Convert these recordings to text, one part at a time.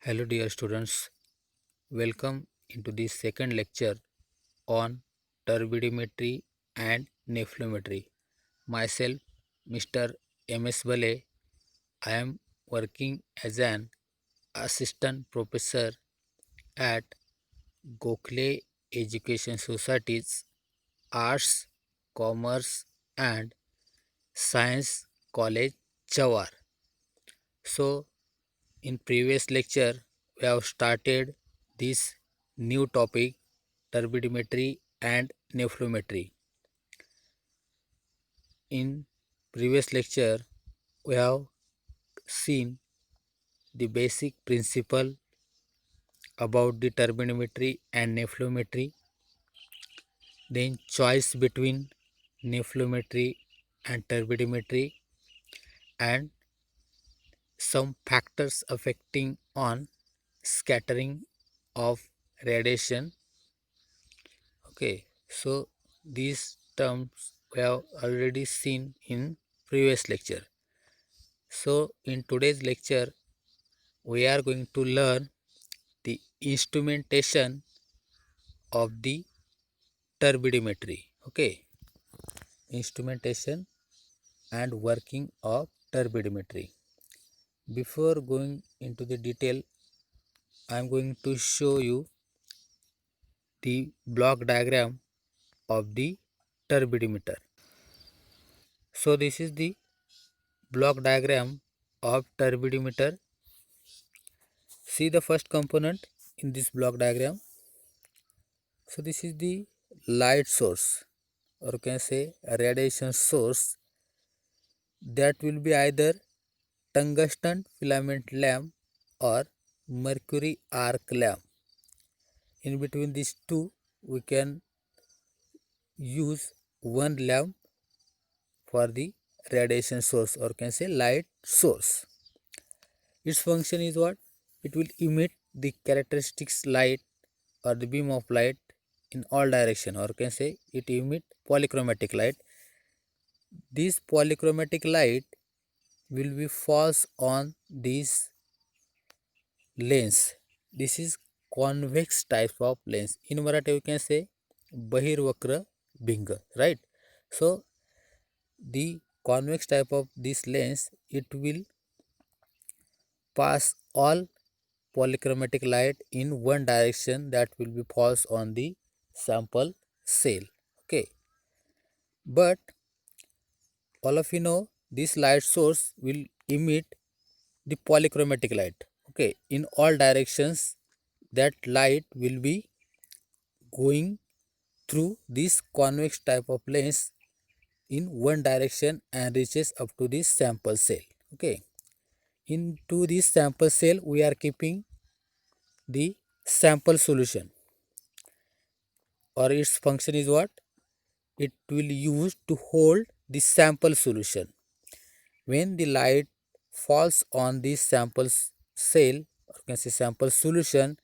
Hello dear students, welcome into the second lecture on turbidimetry and nephelometry. Myself, Mr. M.S. Bale, I am working as an assistant professor at Gokhale Education Society's Arts, Commerce and Science College, Jawar. So, in previous lecture, we have started this new topic turbidimetry and nephelometry. In previous lecture, we have seen the basic principle about the turbidimetry and nephelometry, then choice between nephelometry and turbidimetry, and some factors affecting on scattering of radiation. Okay, so these terms we have already seen in previous lecture. So in today's lecture we are going to learn the instrumentation of the turbidimetry. Okay, instrumentation and working of turbidimetry. Before going into the detail, I am going to show you the block diagram of the turbidimeter. So this is the block diagram of turbidimeter. See the first component in this block diagram. So this is the light source, or you can say a radiation source, that will be either tungsten filament lamp or mercury arc lamp. In between these two, we can use one lamp for the radiation source, or can say light source. Its function is what? It will emit the characteristics light or the beam of light in all direction, or can say it emit polychromatic light. This polychromatic light will be falls on this lens. This is convex type of lens. In Marathi, we can say Bahirvakra Bhinga, right? So the convex type of this lens, it will pass all polychromatic light in one direction, that will be falls on the sample cell. Okay, but all of you know this light source will emit the polychromatic light. Okay, in all directions, that light will be going through this convex type of lens in one direction and reaches up to this sample cell. Okay, into this sample cell we are keeping the sample solution, or its function is what? It will use to hold the sample solution. When the light falls on this sample cell, or can say sample solution,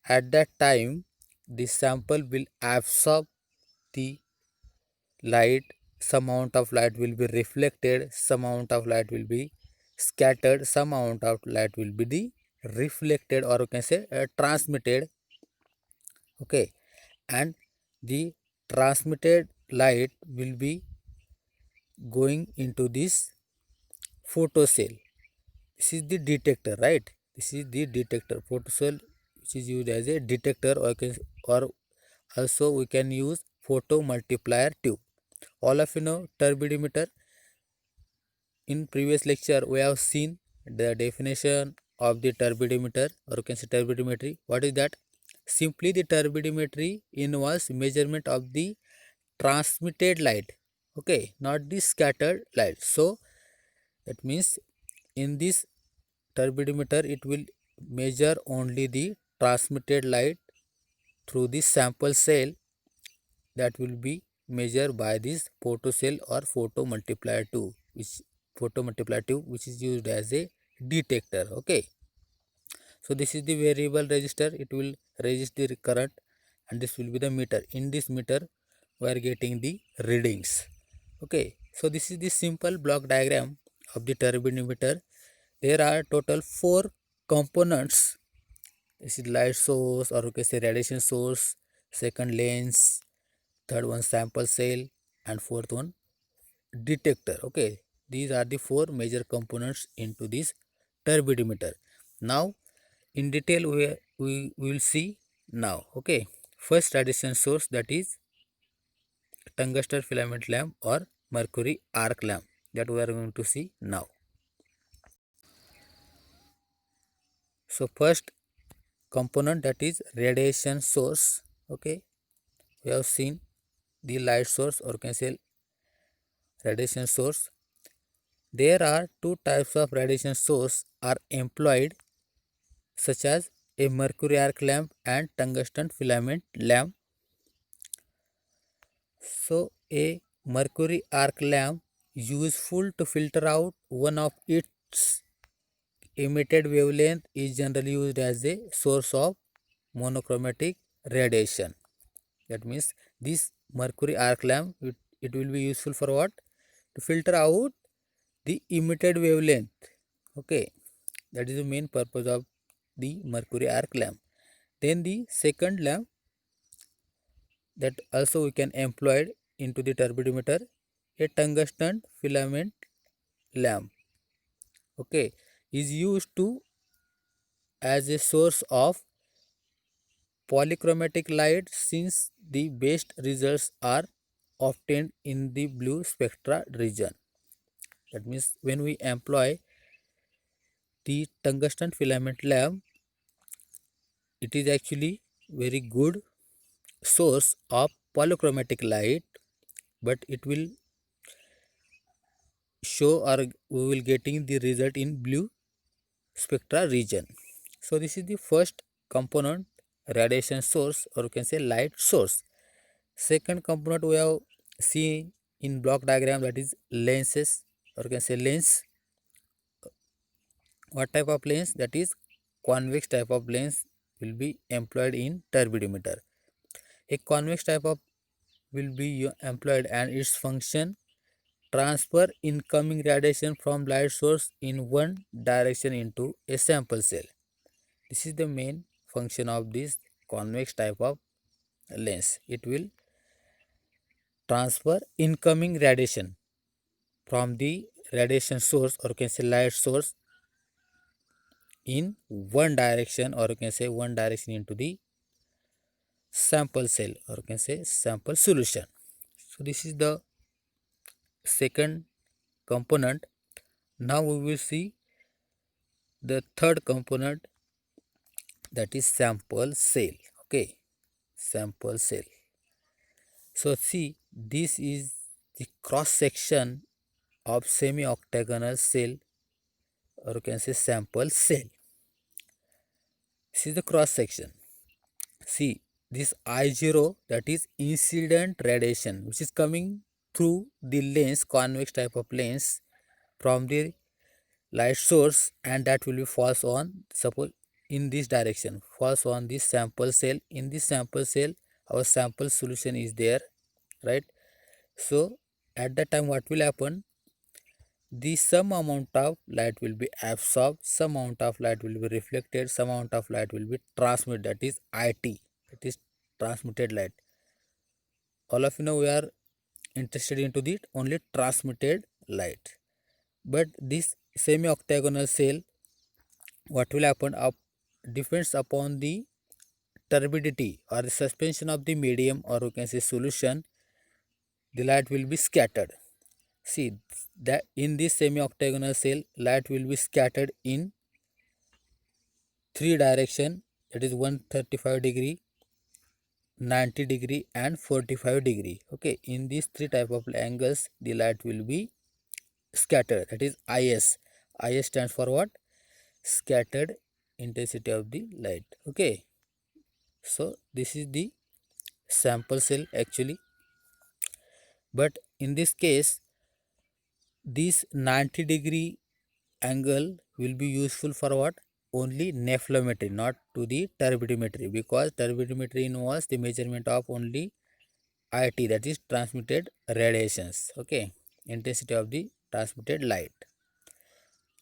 at that time the sample will absorb the light. Some amount of light will be reflected, some amount of light will be scattered, some amount of light will be the reflected, or you can say transmitted. Okay, and the transmitted light will be going into this photocell. This is the detector, right? This is the detector photocell, which is used as a detector, or also we can use photo multiplier tube. All of you know turbidimeter. In previous lecture we have seen the definition of the turbidimeter, or you can say turbidimetry. What is that? Simply the turbidimetry involves measurement of the transmitted light, okay, not the scattered light. So that means in this turbidimeter it will measure only the transmitted light through the sample cell, that will be measured by this photocell or photo multiplier tube, which is used as a detector. Okay, so this is the variable resistor. It will register the current, and this will be the meter. In this meter we are getting the readings. Okay, so this is the simple block diagram of the turbidimeter. There are total four components This is light source, or you can say radiation source, second lens, third one sample cell, and fourth one detector. Okay, these are the four major components into this turbidimeter. Now in detail we will see now. Okay, first radiation source, that is tungsten filament lamp or mercury arc lamp, that we are going to see now. So first component, that is radiation source. Okay, we have seen the light source, or can say radiation source. There are two types of radiation source are employed, such as a mercury arc lamp and tungsten filament lamp. So a mercury arc lamp useful to filter out one of its emitted wavelength is generally used as a source of monochromatic radiation. That means this mercury arc lamp, it will be useful for what? To filter out the emitted wavelength. Okay, that is the main purpose of the mercury arc lamp. Then the second lamp that also we can employ into the turbidimeter, a tungsten filament lamp. Okay, is used to as a source of polychromatic light, since the best results are obtained in the blue spectra region. That means when we employ the tungsten filament lamp, it is actually very good source of polychromatic light, but it will show, or we will getting the result in blue spectra region. So this is the first component, radiation source, or you can say light source. Second component we have seen in block diagram, that is lenses, or you can say lens. What type of lens? That is convex type of lens will be employed in turbidimeter. A convex type of will be employed, and its function transfer incoming radiation from light source in one direction into a sample cell. This is the main function of this convex type of lens. It will transfer incoming radiation from the radiation source, or you can say light source, in one direction, or you can say one direction into the sample cell, or you can say sample solution. So this is the second component. Now we will see the third component, that is sample cell. Okay, sample cell. So see, this is the cross section of semi octagonal cell, or you can say sample cell. This is the cross section. See, this I0, that is incident radiation, which is coming through the lens, convex type of lens, from the light source, and that will be falls on, suppose in this direction, falls on this sample cell. In this sample cell our sample solution is there, right? So at that time what will happen, the some amount of light will be absorbed, some amount of light will be reflected, some amount of light will be transmitted, that is IT, that is transmitted light. All of you know we are interested into the only transmitted light. But this semi octagonal cell, what will happen up depends upon the turbidity or the suspension of the medium, or you can say solution, the light will be scattered. See that in this semi octagonal cell, light will be scattered in three direction, that is 135 degree, 90 degree, and 45 degree. Okay, in these three type of angles the light will be scattered, that is is stands for what? Scattered intensity of the light. Okay, so this is the sample cell actually. But in this case, this 90 degree angle will be useful for what? Only nephelometry, not to the turbidimetry, because turbidimetry involves the measurement of only IT, that is transmitted radiations. Okay, intensity of the transmitted light.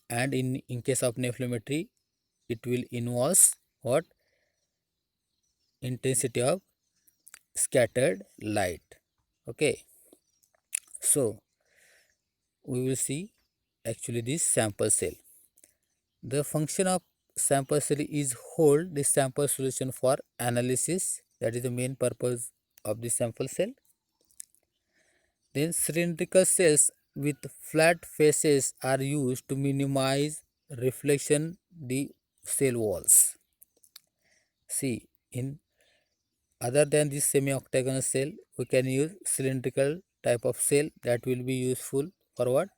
And in case of nephelometry, it will involves what? intensity of scattered light. Okay, so we will see actually this sample cell. The function of sample cell is hold the sample solution for analysis. That is the main purpose of the sample cell. Then cylindrical cells with flat faces are used to minimize reflection the cell walls. See, in other than this semi-octagonal cell, we can use cylindrical type of cell that will be useful for what?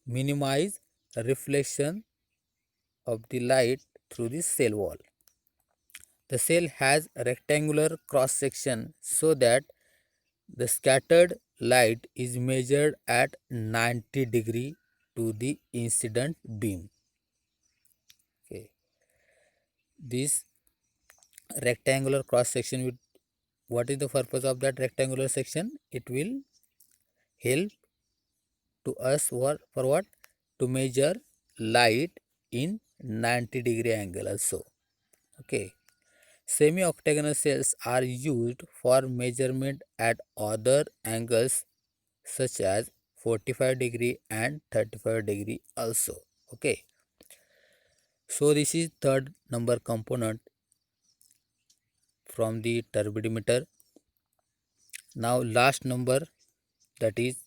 Minimize reflection of the light through the cell wall. The cell has a rectangular cross section so that the scattered light is measured at 90 degree to the incident beam. Okay. This rectangular cross section will, what is the purpose of that rectangular section? It will help to us for what? To measure light in 90-degree angle also. Okay. Semi-octagonal cells are used for measurement at other angles such as 45-degree and 35-degree also. Okay. So this is third number component from the turbidimeter. Now last number, that is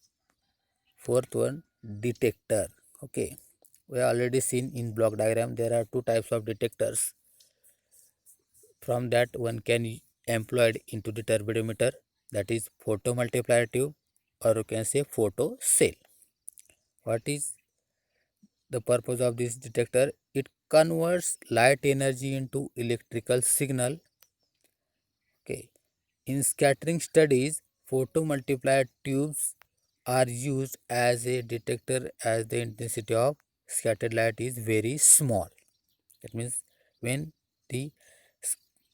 fourth one, detector. Okay. We have already seen in block diagram there are two types of detectors. From that one can employed into the turbidimeter, that is photomultiplier tube, or you can say photo cell. What is the purpose of this detector? It converts light energy into electrical signal. Okay. In scattering studies, photomultiplier tubes are used as a detector as the intensity of scattered light is very small. That means when the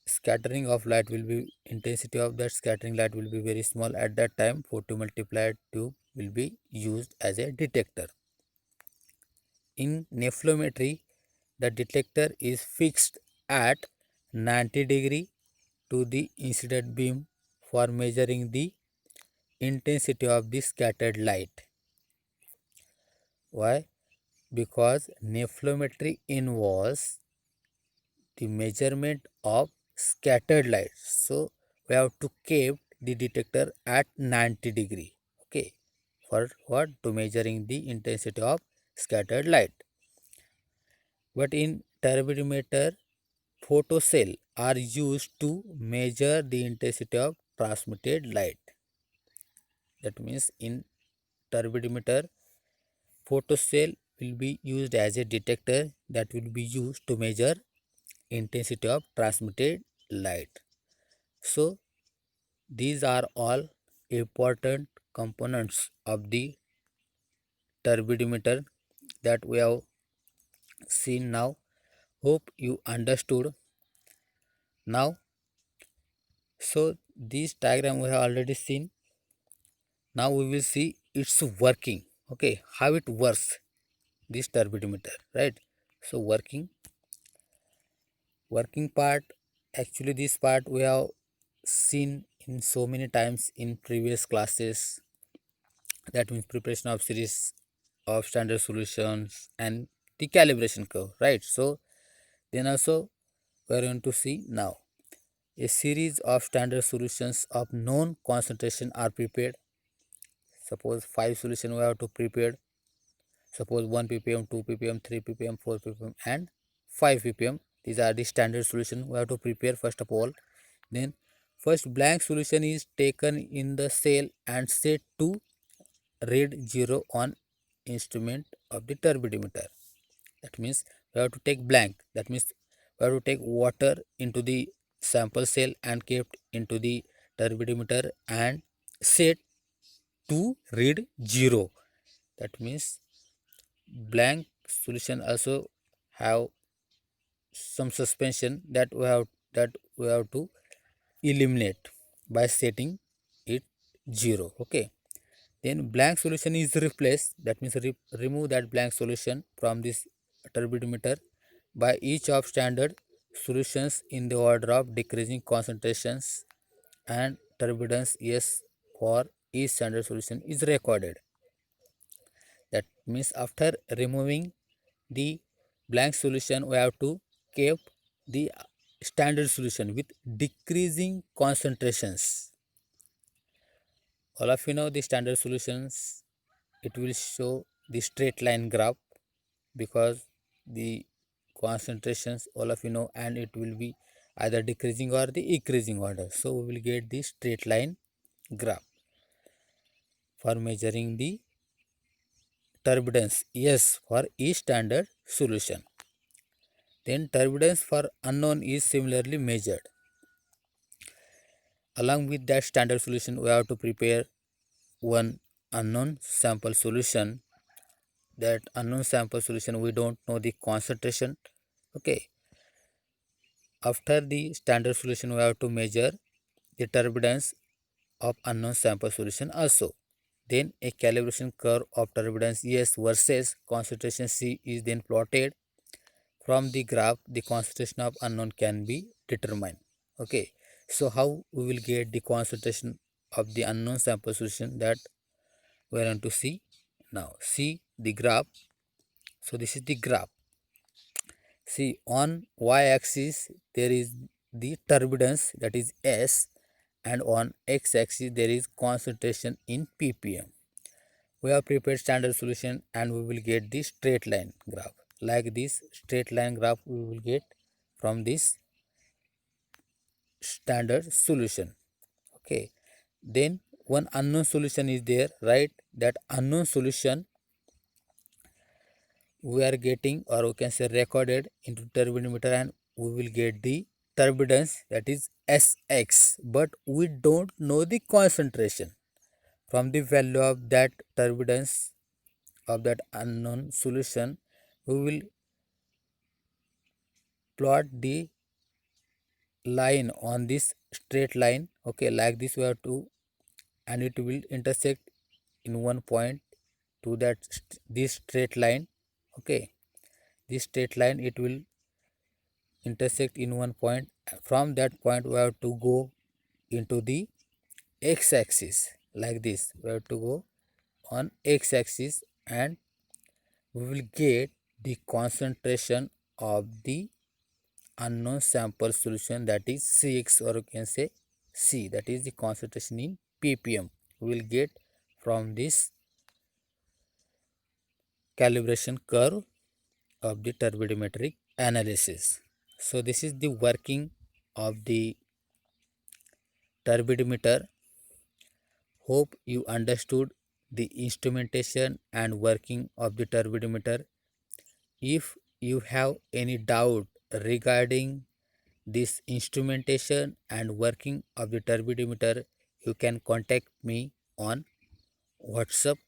scattering of light will be, intensity of that scattering light will be very small, at that time photomultiplier tube will be used as a detector. In nephelometry, the detector is fixed at 90 degree to the incident beam for measuring the intensity of the scattered light. Why? Because nephelometry involves the measurement of scattered light. So we have to keep the detector at 90 degree. Okay. For what? To measuring the intensity of scattered light. But in turbidimeter, photocell are used to measure the intensity of transmitted light. That means in turbidimeter, photocell will be used as a detector that will be used to measure intensity of transmitted light. So these are all important components of the turbidimeter that we have seen now. Hope you understood now. So this diagram we have already seen. Now we will see its working. Okay, how it works, this turbidimeter, right? So working part, actually this part we have seen in so many times in previous classes. That means preparation of series of standard solutions and the calibration curve, right? So then also we are going to see now a series of standard solutions of known concentration are prepared. Suppose 5 solution we have to prepare. Suppose 1 ppm, 2 ppm, 3 ppm, 4 ppm and 5 ppm. These are the standard solution we have to prepare first of all. Then first blank solution is taken in the cell and set to read 0 on instrument of the turbidimeter. That means we have to take blank. That means we have to take water into the sample cell and kept into the turbidimeter and set to read 0. That means blank solution also have some suspension that we have to eliminate by setting it 0. Okay. Then blank solution is replaced. That means remove that blank solution from this turbidimeter by each of standard solutions in the order of decreasing concentrations and turbulence S for each standard solution is recorded. That means after removing the blank solution, we have to keep the standard solution with decreasing concentrations. All of you know the standard solutions, it will show the straight line graph because the concentrations, all of you know, and it will be either decreasing or the increasing order. So we will get the straight line graph for measuring the turbulence S for each standard solution. Then turbulence for unknown is similarly measured. Along with that standard solution, we have to prepare one unknown sample solution. That unknown sample solution, we don't know the concentration. Okay. After the standard solution, we have to measure the turbulence of unknown sample solution also. Then a calibration curve of turbulence S versus concentration C is then plotted. From the graph, the concentration of unknown can be determined. Okay, so how we will get the concentration of the unknown sample solution, that we are going to see now. See the graph. So this is the graph. See, on y-axis there is the turbulence, that is S, and on x-axis there is concentration in ppm. We have prepared standard solution and we will get the straight line graph. Like this straight line graph we will get from this standard solution. Okay, then one unknown solution is there, right? That unknown solution we are getting, or we can say recorded into turbidimeter, and we will get the turbulence, that is Sx, but we don't know the concentration. From the value of that turbulence of that unknown solution, we will plot the line on this straight line. Okay, like this we have to, and it will intersect in one point to that this straight line. Okay, this straight line, it will intersect in one point. From that point we have to go into the x-axis. Like this we have to go on x-axis, and we will get the concentration of the unknown sample solution, that is Cx, or you can say C, that is the concentration in ppm. We will get from this calibration curve of the turbidimetric analysis. So this is the working of the turbidimeter. Hope you understood the instrumentation and working of the turbidimeter. If you have any doubt regarding this instrumentation and working of the turbidimeter, you can contact me on WhatsApp.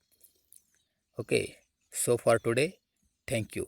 Okay, so for today, thank you.